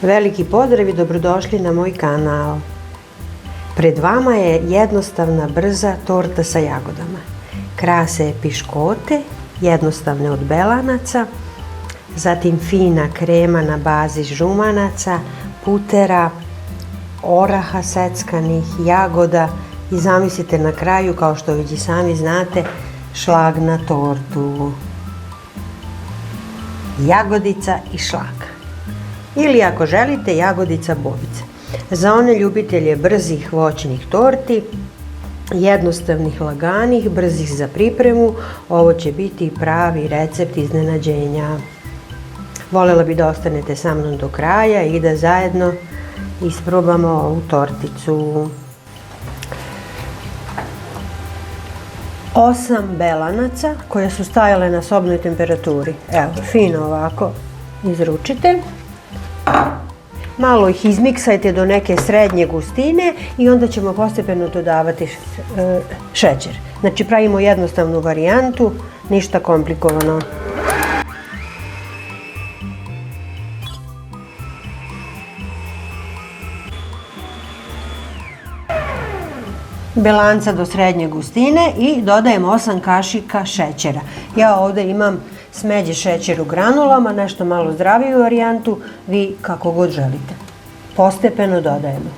Veliki pozdrav i dobrodošli na moj kanal. Pred vama je jednostavna, brza torta sa jagodama. Krase je piškote, jednostavne od belanaca, zatim fina krema na bazi žumanaca, putera, oraha seckanih, jagoda i zamislite na kraju, kao što već i sami znate, šlag na tortu. Jagodica i šlag. Ili ako želite, jagodica bobica. Za one ljubitelje brzih voćnih torti, jednostavnih, laganih, brzih za pripremu, ovo će biti pravi recept iznenađenja. Voljela bih da ostanete sa mnom do kraja i da zajedno isprobamo ovu torticu. 8 belanaca koje su stajale na sobnoj temperaturi. Evo, fino ovako izručite. Malo ih izmiksajte do neke srednje gustine i onda ćemo postepeno dodavati šećer. Znači pravimo jednostavnu varijantu, ništa komplikovano. Belanca do srednje gustine i dodajem 8 kašika šećera. Ja ovdje imam smeđi šećer u granulama, nešto malo zdraviju varijantu, vi kako god želite. Postepeno dodajemo.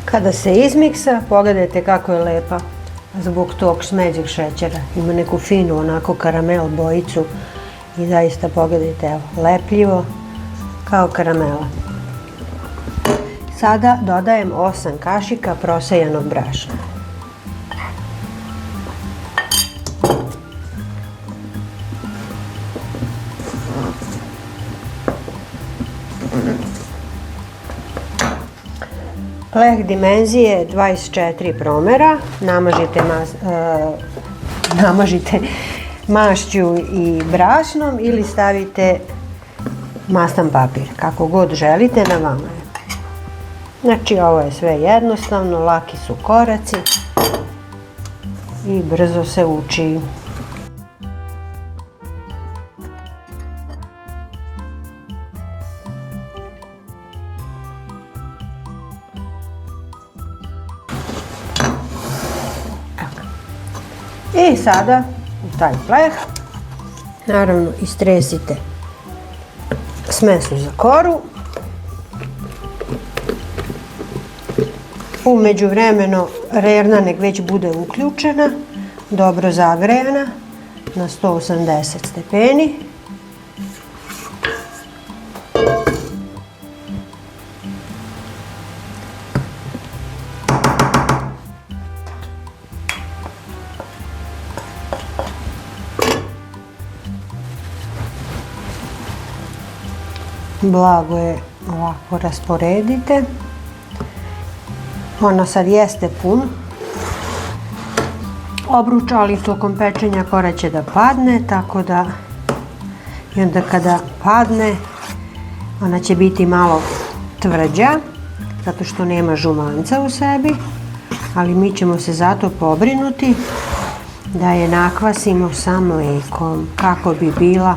Kada se izmiksa, pogledajte kako je lepa zbog tog smeđeg šećera. Ima neku finu, onako karamel bojicu i zaista pogledajte, evo, lepljivo kao karamela. Sada dodajem 8 kašika prosejanog brašna. Leh dimenzije 24 promera, namažite mašću i brašnom ili stavite mastan papir, kako god želite, na vama je. Znači ovo je sve jednostavno, laki su koraci i brzo se uči. I sada u taj pleh naravno istresite smesu za koru. U međuvremenu rerna nek već bude uključena, dobro zagrejana na 180 stepeni. Blago je ovako rasporedite. Ona sad jeste pun obruč, ali tokom pečenja kora će da padne, tako da i onda kada padne ona će biti malo tvrđa, zato što nema žumanca u sebi, ali mi ćemo se zato pobrinuti da je nakvasimo sa mlekom kako bi bila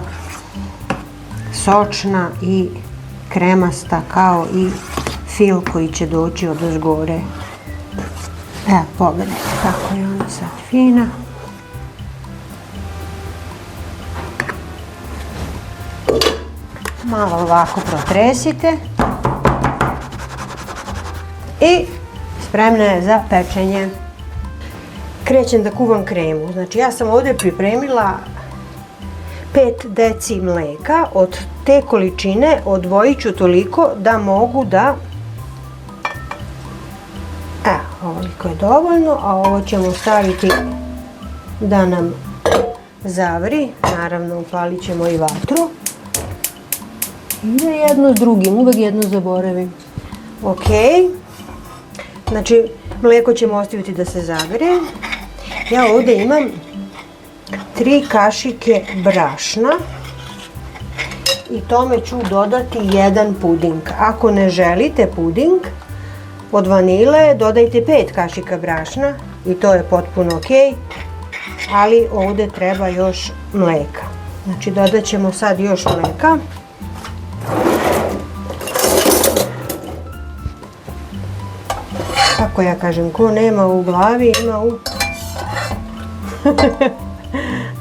sočna i kremasta kao i fil koji će doći odozgore. Evo, pogledajte kako je ona sad fina. Malo ovako protresite i spremna je za pečenje. Krećem da kuvam kremu. Znači ja sam ovdje pripremila 5 deci mleka. Od te količine odvojit ću toliko da mogu da, ovoliko je dovoljno, a ovo ćemo staviti da nam zavri. Naravno upalit ćemo i vatru. Ide jedno s drugim, uvek jedno zaboravim. Ok, znači mleko ćemo ostaviti da se zagreje. Ja ovdje imam 3 kašike brašna i tome ću dodati 1 puding. Ako ne želite puding, od vanile dodajte 5 kašika brašna i to je potpuno ok, ali ovdje treba još mleka. Znači dodat ćemo sad još mleka. Kako ja kažem, ko nema u glavi, ima u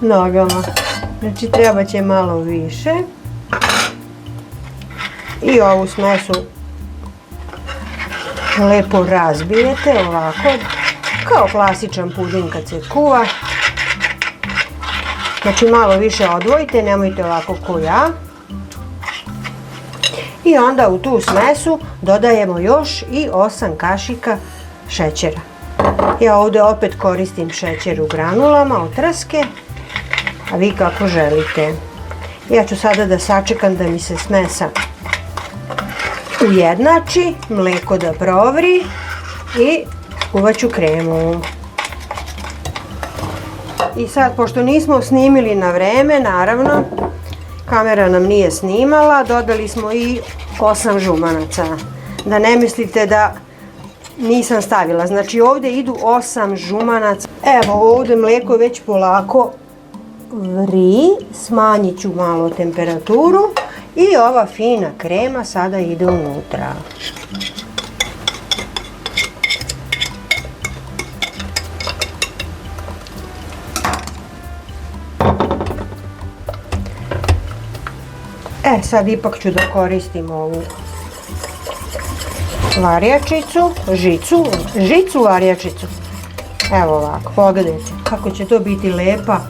nogama. Znači treba će malo više. I ovu smesu lepo razbijete ovako, kao klasičan puding kad se kuva. Znači malo više odvojite, nemojte ovako ko ja. I onda u tu smesu dodajemo još i 8 kašika šećera. Ja ovdje opet koristim šećer u granulama od trske, a vi kako želite. Ja ću sada da sačekam da mi se smesa ujednači, mleko da provri i skuvat ću kremu. I sad, pošto nismo snimili na vreme, naravno, kamera nam nije snimala, dodali smo i 8 žumanaca. Da ne mislite da nisam stavila. Znači ovdje idu 8 žumanaca. Evo ovdje mleko već polako vri, smanjit ću malo temperaturu i ova fina krema sada ide unutra. Sad ipak ću da koristim ovu varjačicu, žicu varjačicu. Evo ovako, pogledajte kako će to biti lepa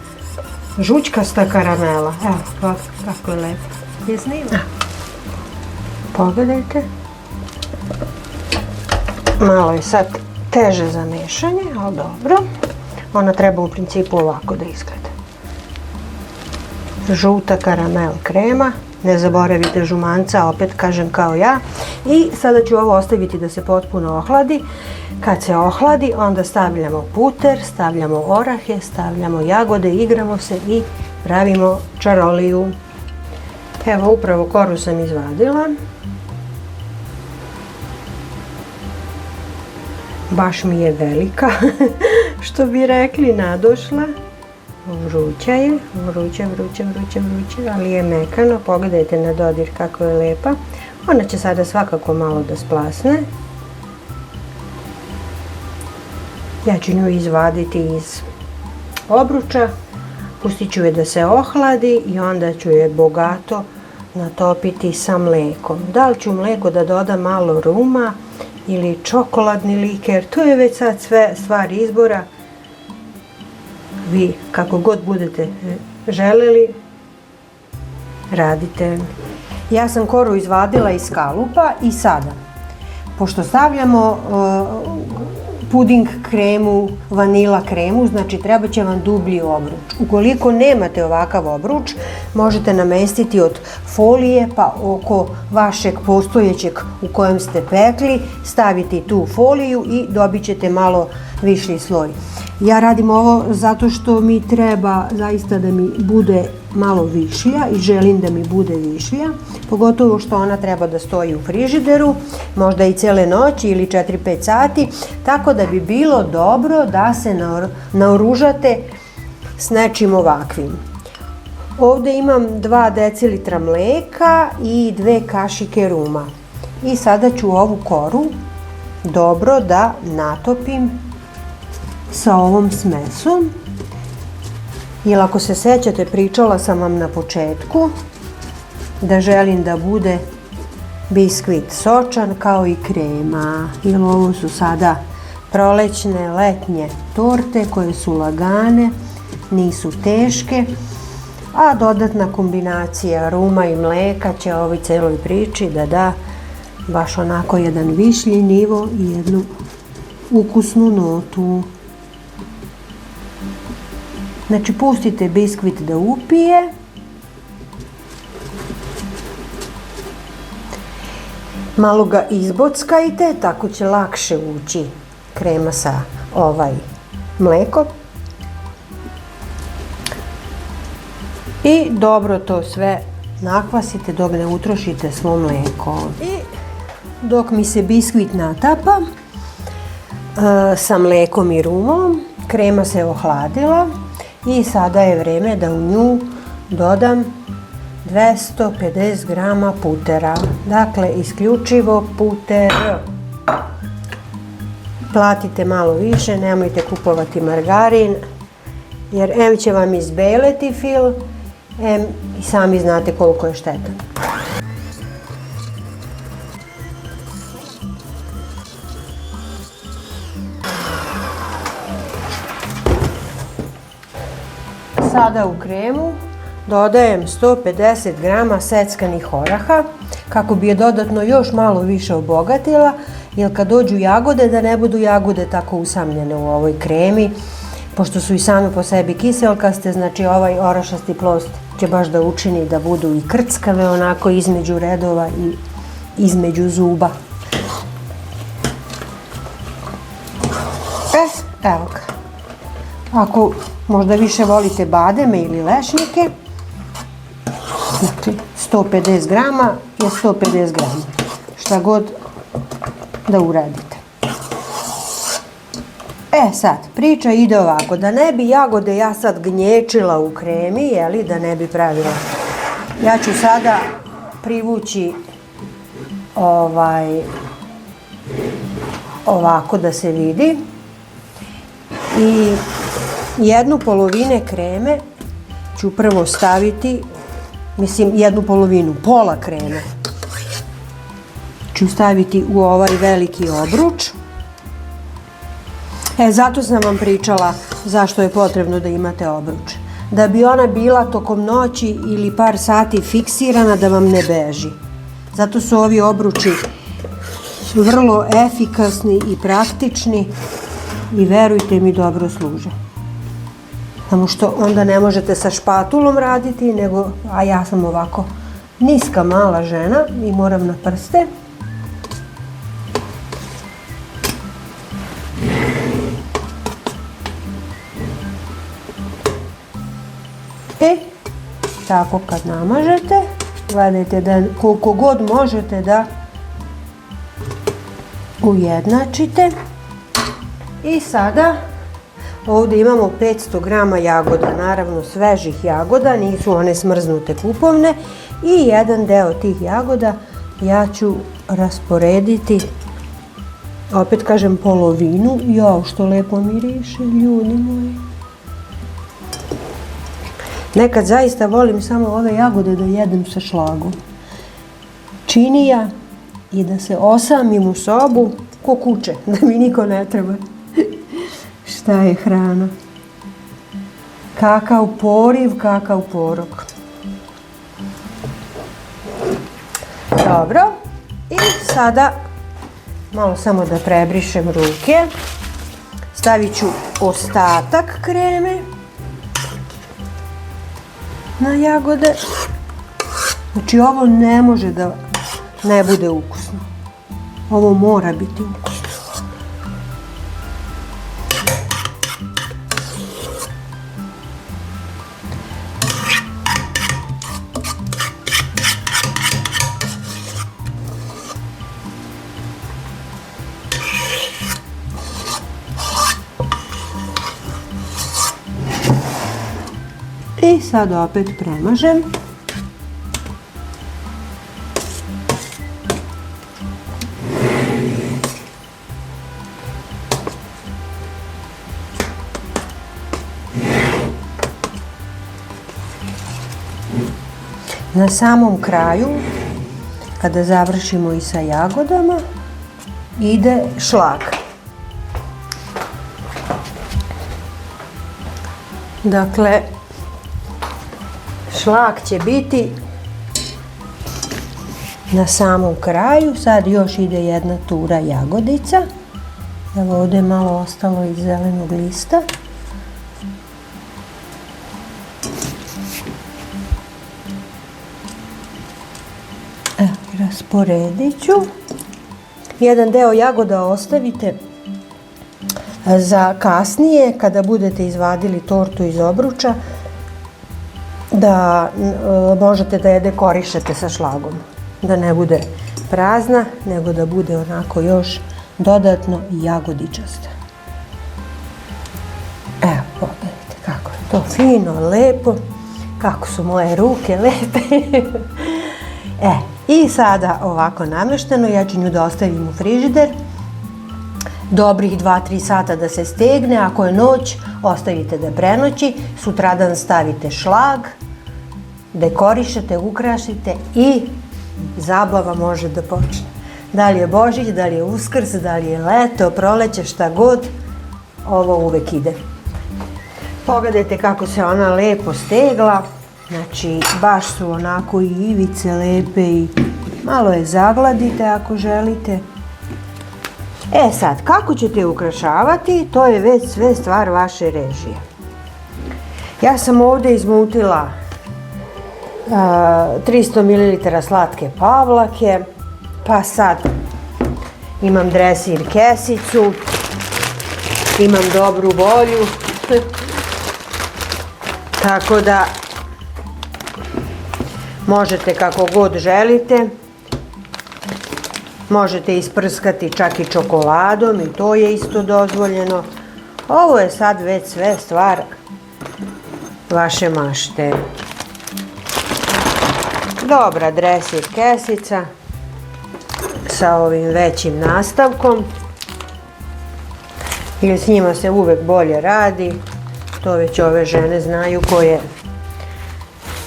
žućkasta karamela. Evo kako je lepa. Je snima? Pogledajte. Malo je sad teže za mešanje, ali dobro. Ona treba u principu ovako da izgleda. Žuta karamel krema. Ne zaboravite žumanca, opet kažem kao ja. I sada ću ovo ostaviti da se potpuno ohladi. Kad se ohladi, onda stavljamo puter, stavljamo orahe, stavljamo jagode, igramo se i pravimo čaroliju. Evo, upravo koru sam izvadila. Baš mi je velika, što bi rekli, nadošla. Vruća je, vruća, ali je mekano. Pogledajte na dodir kako je lepa. Ona će sada svakako malo da splasne. Ja ću nju izvaditi iz obruča, pustit ću je da se ohladi i onda ću je bogato natopiti sa mlekom. Da li ću mleko da dodam malo ruma ili čokoladni liker, to je već sad sve stvar izbora. Vi kako god budete želeli, radite. Ja sam koru izvadila iz kalupa i sada, pošto stavljamo puding kremu, vanila kremu, znači treba će vam dublji obruč. Ukoliko nemate ovakav obruč, možete namestiti od folije pa oko vašeg postojećeg u kojem ste pekli, staviti tu foliju i dobit ćete malo viši sloj. Ja radim ovo zato što mi treba zaista da mi bude malo višlja i želim da mi bude višlja, pogotovo što ona treba da stoji u frižideru, možda i cele noći ili 4-5 sati, tako da bi bilo dobro da se naoružate s nečim ovakvim. Ovdje imam 2 decilitra mleka i 2 kašike ruma. I sada ću ovu koru dobro da natopim sa ovom smesom. Jer ako se sećate, pričala sam vam na početku da želim da bude biskvit sočan kao i krema. Jer ovo su sada prolećne, letnje torte koje su lagane, nisu teške, a dodatna kombinacija ruma i mleka će ovoj celoj priči da da baš onako jedan višlji nivo i jednu ukusnu notu. Znači pustite biskvit da upije. Malo ga izbockajte, tako će lakše ući krema sa mlekom. I dobro to sve nakvasite dok ne utrošite svo mleko. I dok mi se biskvit natapa sa mlekom i rumom. Krema se ohladila i sada je vreme da u nju dodam 250 grama putera. Dakle, isključivo puter. Platite malo više, nemojte kupovati margarin, jer em će vam izbeleti fil, em i sami znate koliko je štetan. Sada u kremu dodajem 150 grama seckanih oraha kako bi je dodatno još malo više obogatila, jer kad dođu jagode da ne budu jagode tako usamljene u ovoj kremi, pošto su i same po sebi kiselkaste, znači ovaj orašasti plost će baš da učini da budu i krckave onako između redova i između zuba. Evo ga. Ako možda više volite bademe ili lešnike, znači 150 grama je 150 grama, šta god da uradite. Sad, priča ide ovako, da ne bi jagode ja sad gnječila u kremi, jeli, da ne bi pravila. Ja ću sada privući ovako da se vidi i jednu polovinu kreme ću prvo staviti, mislim jednu polovinu, pola kreme ću staviti u ovaj veliki obruč. Zato sam vam pričala zašto je potrebno da imate obruč. Da bi ona bila tokom noći ili par sati fiksirana, da vam ne beži. Zato su ovi obruči vrlo efikasni i praktični i verujte mi, dobro služe. Samo što onda ne možete sa špatulom raditi, a ja sam ovako niska mala žena i moram na prste. Tako kad namažete, gledajte da koliko god možete da ujednačite. I sada ovdje imamo 500 grama jagoda, naravno svežih jagoda, nisu one smrznute kupovne. I jedan deo tih jagoda ja ću rasporediti, opet kažem polovinu, jao što lepo miriše, ljudi moji. Nekad zaista volim samo ove jagode da jedem sa šlagom. Činija i da se osamim u sobu ko kuće, da mi niko ne treba. Šta je hrana? Kakav poriv, kakav porok. Dobro. I sada malo samo da prebrišem ruke. Stavit ću ostatak kreme na jagode. Znači ovo ne može da ne bude ukusno. Ovo mora biti ukusno. I sad opet premažem. Na samom kraju, kada završimo i sa jagodama, ide šlag. Dakle, šlag će biti na samom kraju. Sad još ide jedna tura jagodica. Evo ovdje je malo ostalo iz zelenog lista. Evo, rasporedit ću. Jedan deo jagoda ostavite za kasnije, kada budete izvadili tortu iz obruča, da možete da je dekorišete sa šlagom. da ne bude prazna, nego da bude onako još dodatno jagodičasta. Evo, pogledajte kako je to fino, lepo, kako su moje ruke lepe. I sada ovako namešteno, ja ću nju da ostavim u frižider. Dobrih 2-3 sata da se stegne, ako je noć, ostavite da prenoći, sutradan stavite šlag, dekorišete, ukrasite i zabava može da počne. Da li je Božić, da li je Uskrs, da li je leto, proleće, šta god, ovo uvek ide. Pogledajte kako se ona lepo stegla, znači baš su onako i ivice lepe i malo je zagladite ako želite. Sad, kako ćete ukrašavati, to je već sve stvar vaše režije. Ja sam ovdje izmutila 300 ml slatke pavlake, pa sad imam dresir kesicu, imam dobru volju, tako da možete kako god želite. Možete isprskati čak i čokoladom i to je isto dozvoljeno. Ovo je sad već sve stvar vaše mašte. Dobra dresir kesica sa ovim većim nastavkom. Jer s njima se uvek bolje radi. To već ove žene znaju koje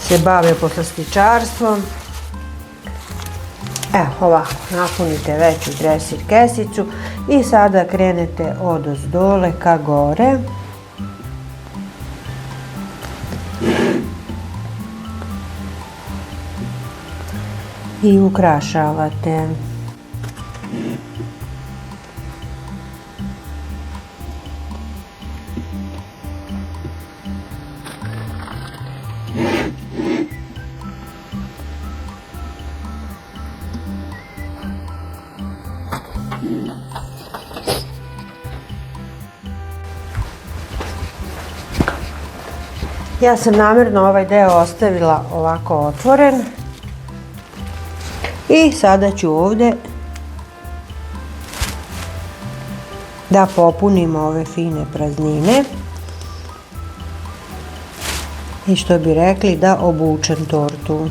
se bave poslastičarstvom. Evo ovako, napunite veću dresir kesicu i sada krenete odozdole ka gore. I ukrašavate. Ja sam namjerno ovaj deo ostavila ovako otvoren i sada ću ovdje da popunim ove fine praznine i što bi rekli da obučem tortu.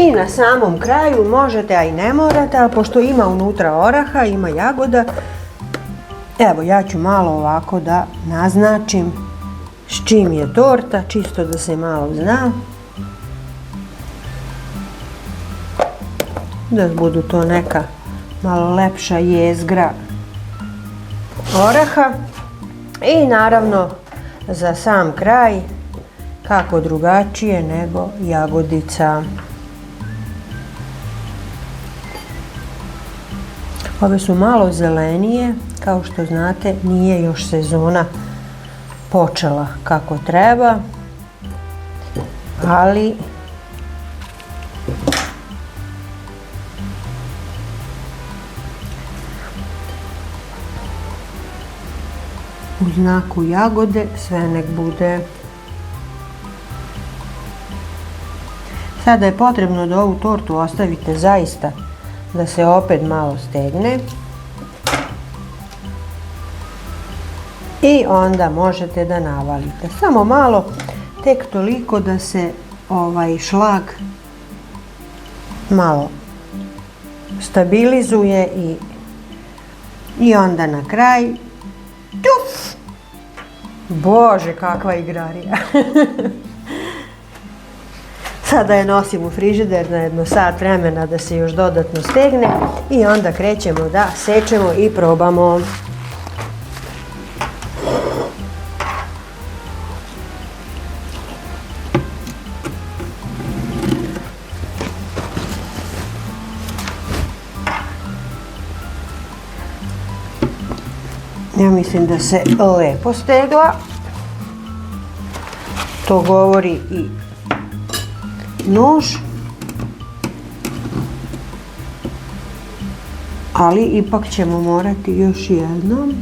I na samom kraju možete, a i ne morate, ali pošto ima unutra oraha, ima jagoda, evo ja ću malo ovako da naznačim s čim je torta, čisto da se malo zna. Da budu to neka malo lepša jezgra oraha. I naravno za sam kraj, kako drugačije nego jagodica. Ove su malo zelenije, kao što znate nije još sezona počela kako treba, ali u znaku jagode sve nek bude. Sada je potrebno da ovu tortu ostavite zaista da se opet malo stegne i onda možete da navalite. Samo malo, tek toliko da se šlag malo stabilizuje i onda na kraj tuf! Bože, kakva igrarija! Sada je nosim u frižider na jedno sat vremena da se još dodatno stegne i onda krećemo da sečemo i probamo. Ja mislim da se lepo stegla. To govori i nož. Ali ipak ćemo morati još jednom.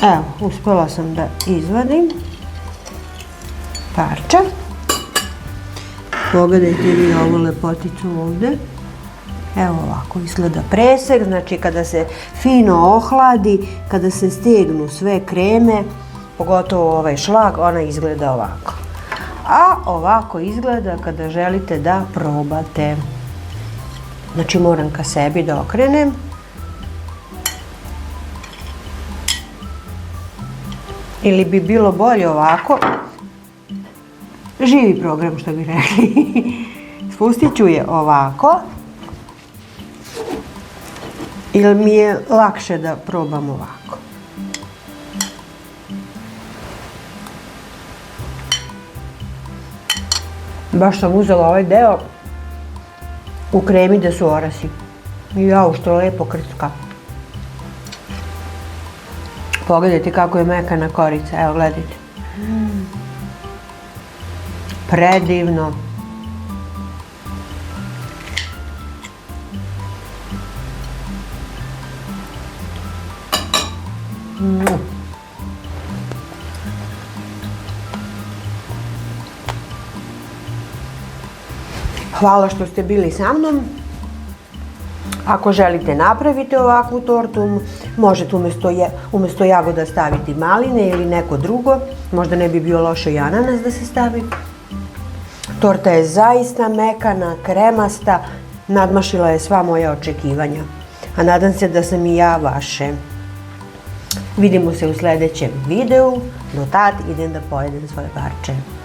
Evo, uspjela sam da izvadim parče. Pogledajte vi ovu lepoticu ovdje. Evo ovako izgleda presek, znači kada se fino ohladi, kada se stegnu sve kreme, pogotovo ovaj šlag, ona izgleda ovako. A ovako izgleda kada želite da probate. Znači moram ka sebi da okrenem. Ili bi bilo bolje ovako. Živi program, što bi rekli. Spustit ću je ovako. Ili mi je lakše da probam ovako. Baš sam uzela ovaj deo u kremi da su orasi. Jau, što lepo krcka. Pogledajte kako je mekana korica, evo gledajte. Predivno. Hvala što ste bili sa mnom. Ako želite napraviti ovakvu tortu, možete umjesto jagoda staviti maline ili neko drugo. Možda ne bi bio loše i ananas da se stavi. Torta je zaista mekana, kremasta, nadmašila je sva moja očekivanja. A nadam se da sam i ja vaše. Vidimo se u sljedećem videu. Do tad idem da pojedem svoje parče.